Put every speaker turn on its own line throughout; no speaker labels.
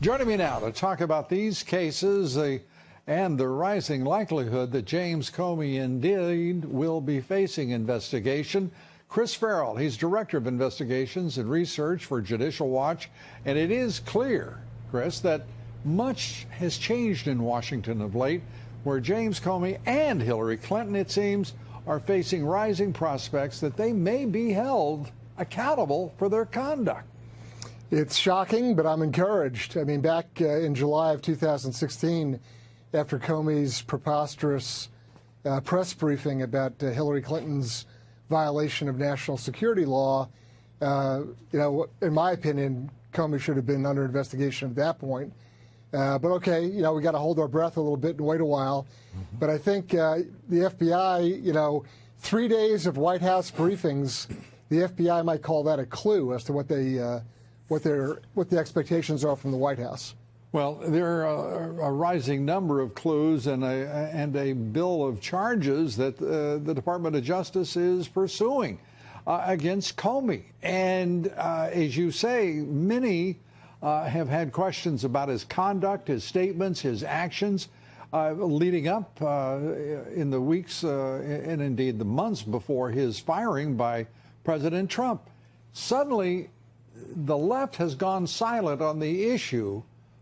Joining me now to talk about these cases and the rising likelihood that James Comey indeed will be facing investigation, Chris Farrell. He's Director of Investigations and Research for Judicial Watch. And it is clear, Chris, that much has changed in Washington of late, where James Comey and Hillary Clinton, it seems, are facing rising prospects that they may be held accountable for their conduct.
It's shocking, but I'm encouraged. I mean, back in July of 2016, after Comey's preposterous press briefing about Hillary Clinton's violation of national security law, in my opinion, Comey should have been under investigation at that point. But okay, we got to hold our breath a little bit and wait a while. But I think the FBI, 3 days of White House briefings, the FBI might call that a clue as to what the expectations are from the White House.
Well, there are a rising number of clues and a bill of charges that the Department of Justice is pursuing against Comey. And as you say, many have had questions about his conduct, his statements, his actions leading up in the weeks and indeed the months before his firing by President Trump. Suddenly, the left has gone silent on the issue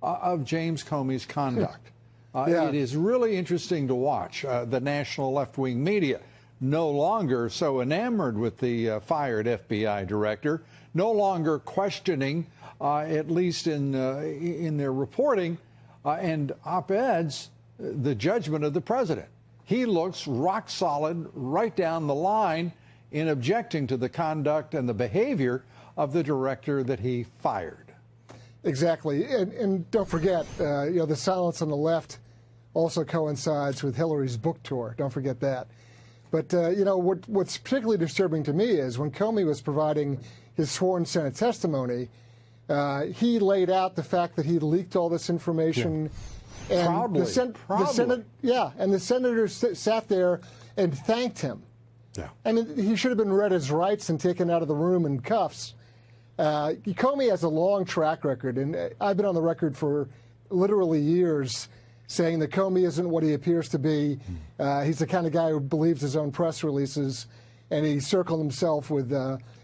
of James Comey's conduct. It is really interesting to watch the national left-wing media no longer so enamored with the fired FBI director, no longer questioning, at least in their reporting and op-eds, the judgment of the president. He looks rock solid right down the line in objecting to the conduct and the behavior of the director that he fired.
Exactly. And don't forget, the silence on the left also coincides with Hillary's book tour. Don't forget that. But, what's particularly disturbing to me is when Comey was providing his sworn Senate testimony, he laid out the fact that he leaked all this information.
Yeah.
And
Proudly.
And the senators sat there and thanked him.
Yeah.
I mean, he should have been read his rights and taken out of the room in cuffs. Comey has a long track record, and I've been on the record for literally years saying that Comey isn't what he appears to be. He's the kind of guy who believes his own press releases, and he circled himself with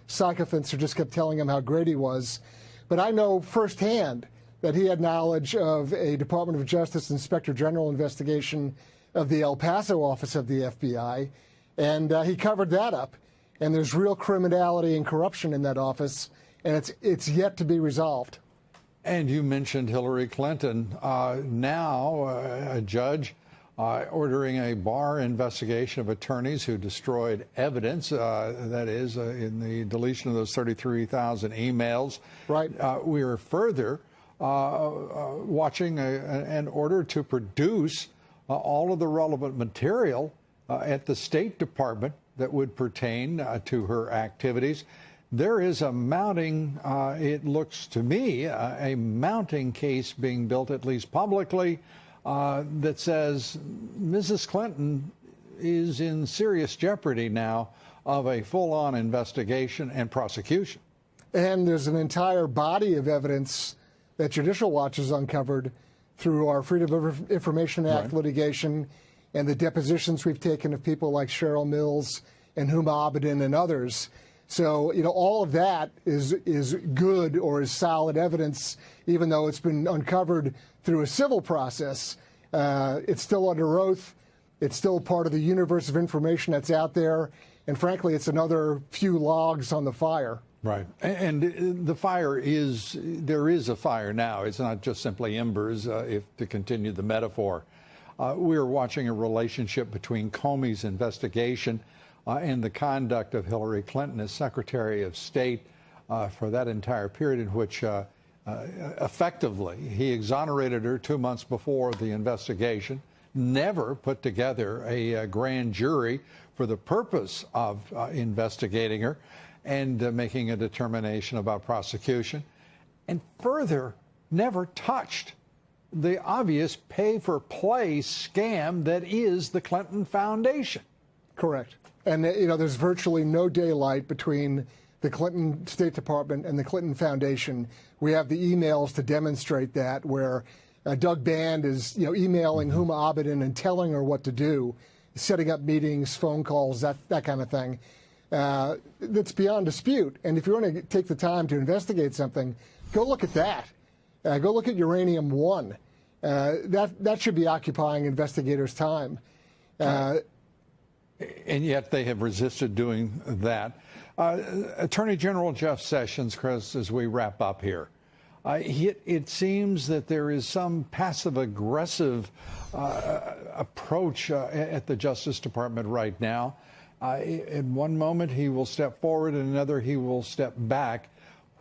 sycophants who just kept telling him how great he was. But I know firsthand that he had knowledge of a Department of Justice Inspector General investigation of the El Paso office of the FBI, and he covered that up. And there's real criminality and corruption in that office, and it's yet to be resolved.
And you mentioned Hillary Clinton. Now a judge ordering a Barr investigation of attorneys who destroyed evidence, that is, in the deletion of those 33,000 emails.
Right.
We are further watching an order to produce all of the relevant material at the State Department that would pertain to her activities. There is a mounting, it looks to me, a mounting case being built, at least publicly, that says Mrs. Clinton is in serious jeopardy now of a full-on investigation and prosecution.
And there's an entire body of evidence that Judicial Watch has uncovered through our Freedom of Information Act litigation and the depositions we've taken of people like Cheryl Mills and Huma Abedin and others. So, all of that is good or is solid evidence, even though it's been uncovered through a civil process. It's still under oath. It's still part of the universe of information that's out there. And frankly, it's another few logs on the fire.
Right. And the fire there is a fire now. It's not just simply embers, to continue the metaphor. We're watching a relationship between Comey's investigation and the conduct of Hillary Clinton as Secretary of State for that entire period in which effectively he exonerated her 2 months before the investigation, never put together a grand jury for the purpose of investigating her and making a determination about prosecution, and further never touched the obvious pay-for-play scam that is the Clinton Foundation.
Correct. And, there's virtually no daylight between the Clinton State Department and the Clinton Foundation. We have the emails to demonstrate that, where Doug Band is, emailing Huma Abedin and telling her what to do, setting up meetings, phone calls, that kind of thing. That's beyond dispute. And if you want to take the time to investigate something, go look at that. Go look at Uranium One. That should be occupying investigators' time.
And yet they have resisted doing that. Attorney General Jeff Sessions, Chris, as we wrap up here, it seems that there is some passive-aggressive approach at the Justice Department right now. In one moment, he will step forward, in another, he will step back.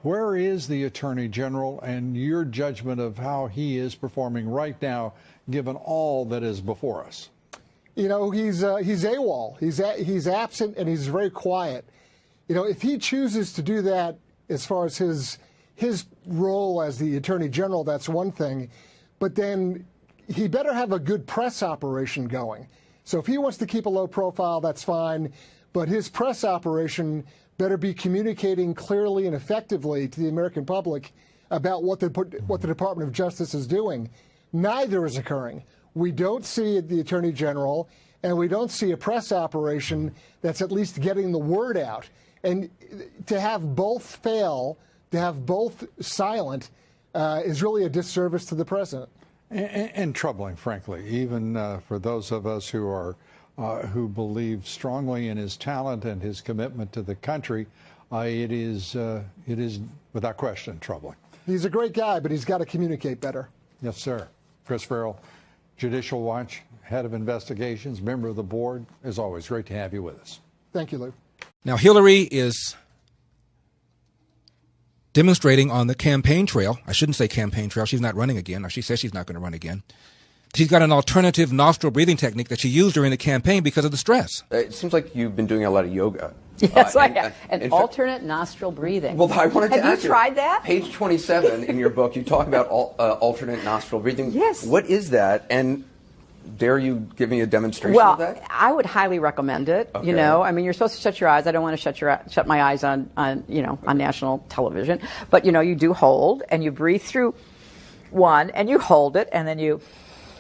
Where is the Attorney General and your judgment of how he is performing right now, given all that is before us?
He's AWOL. He's absent and he's very quiet. If he chooses to do that as far as his role as the Attorney General, that's one thing. But then he better have a good press operation going. So if he wants to keep a low profile, that's fine. But his press operation better be communicating clearly and effectively to the American public about what the Department of Justice is doing. Neither is occurring. We don't see the Attorney General, and we don't see a press operation that's at least getting the word out. And to have both fail, to have both silent, is really a disservice to the president.
And troubling, frankly, even for those of us who believe strongly in his talent and his commitment to the country. It is without question troubling.
He's a great guy, but he's got to communicate better.
Yes, sir. Chris Farrell, Judicial Watch, head of investigations, member of the board. As always, great to have you with us.
Thank you, Lou.
Now, Hillary is demonstrating on the campaign trail. I shouldn't say campaign trail. She's not running again, or she says she's not going to run again. She's got an alternative nostril breathing technique that she used during the campaign because of the stress.
It seems like you've been doing a lot of yoga.
Yes, I have. And alternate nostril breathing.
Well, I wanted to ask you.
Have you tried that?
Page 27 in your book, you talk about alternate nostril breathing.
Yes.
What is that? And dare you give me a demonstration
well,
of that?
I would highly recommend it.
Okay.
You're supposed to shut your eyes. I don't want to shut my eyes on national television. But, you do hold, and you breathe through one, and you hold it, and then you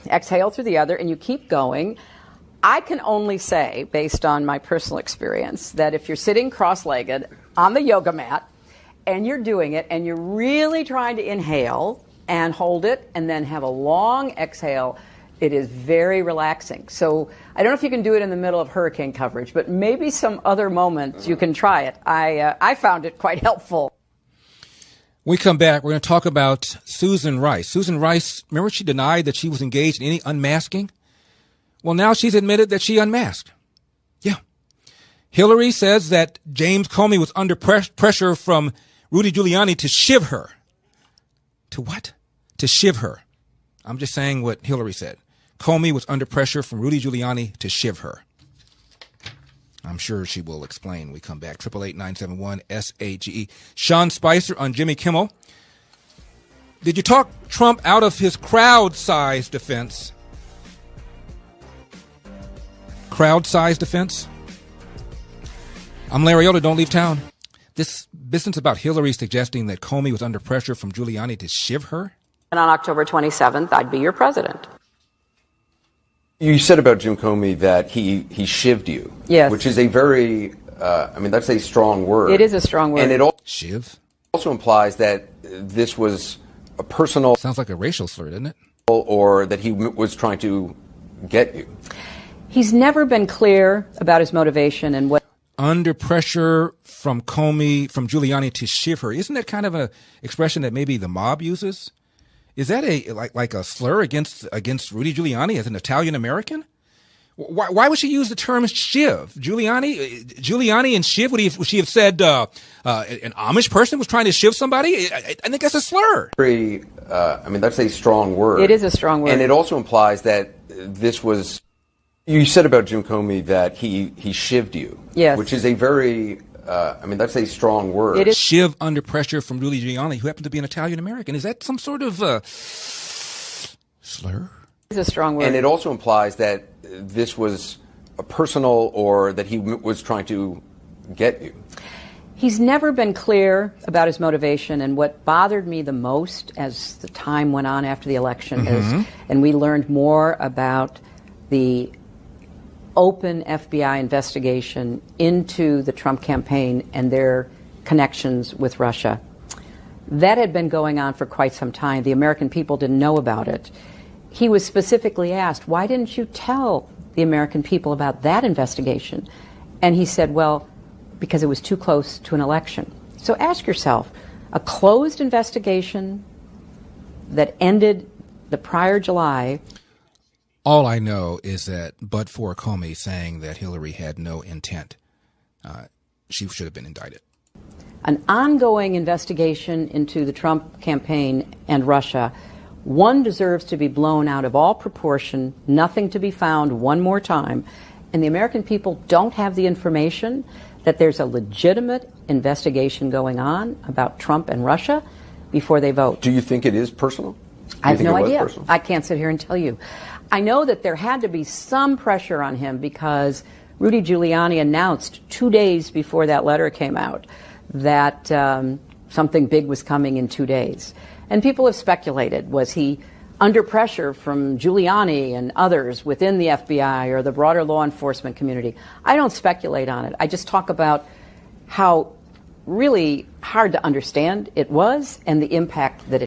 exhale through the other, and you keep going. I can only say, based on my personal experience, that if you're sitting cross-legged on the yoga mat and you're doing it and you're really trying to inhale and hold it and then have a long exhale, it is very relaxing. So I don't know if you can do it in the middle of hurricane coverage, but maybe some other moments you can try it. I found it quite helpful.
We come back, we're going to talk about Susan Rice. Susan Rice, remember she denied that she was engaged in any unmasking? Well, now she's admitted that she unmasked. Yeah. Hillary says that James Comey was under pressure from Rudy Giuliani to shiv her. To what? To shiv her. I'm just saying what Hillary said. Comey was under pressure from Rudy Giuliani to shiv her. I'm sure she will explain when we come back. 888-971-SAGE. Sean Spicer on Jimmy Kimmel. Did you talk Trump out of his crowd-sized defense? Crowd-sized defense? I'm Larry Elder. Don't leave town. This business about Hillary suggesting that Comey was under pressure from Giuliani to shiv her?
And on October 27th, I'd be your president.
You said about Jim Comey that he shivved you.
Yes.
Which is a very, that's a strong word.
It is a strong word.
And it
Shiv?
also implies that this was a personal...
Sounds like a racial slur, doesn't it?
...or that he was trying to get you.
He's never been clear about his motivation and what...
Under pressure from Comey, from Giuliani to shiv her. Isn't that kind of an expression that maybe the mob uses? Is that like a slur against Rudy Giuliani as an Italian American? Why would she use the term shiv? Giuliani and shiv, would she have said an Amish person was trying to shiv somebody? I think that's a slur.
That's a strong word.
It is a strong word.
And it also implies that this was... You said about Jim Comey that he shivved you.
Yes.
Which is a very... that's a strong word.
It is.
Shiv under pressure from Rudy Giuliani, who happened to be an Italian American. Is that some sort of slur?
It's a strong word.
And it also implies that this was a personal or that he was trying to get you.
He's never been clear about his motivation, and what bothered me the most as the time went on after the election is, and we learned more about the open FBI investigation into the Trump campaign and their connections with Russia. That had been going on for quite some time. The American people didn't know about it. He was specifically asked, why didn't you tell the American people about that investigation? And he said, well, because it was too close to an election. So ask yourself, a closed investigation that ended the prior July.
All I know is that, but for Comey saying that Hillary had no intent, she should have been indicted.
An ongoing investigation into the Trump campaign and Russia, one deserves to be blown out of all proportion, nothing to be found one more time. And the American people don't have the information that there's a legitimate investigation going on about Trump and Russia before they vote.
Do you think it is personal?
I have no idea. I can't sit here and tell you. I know that there had to be some pressure on him because Rudy Giuliani announced 2 days before that letter came out that something big was coming in 2 days. And people have speculated, was he under pressure from Giuliani and others within the FBI or the broader law enforcement community? I don't speculate on it. I just talk about how really hard to understand it was and the impact that it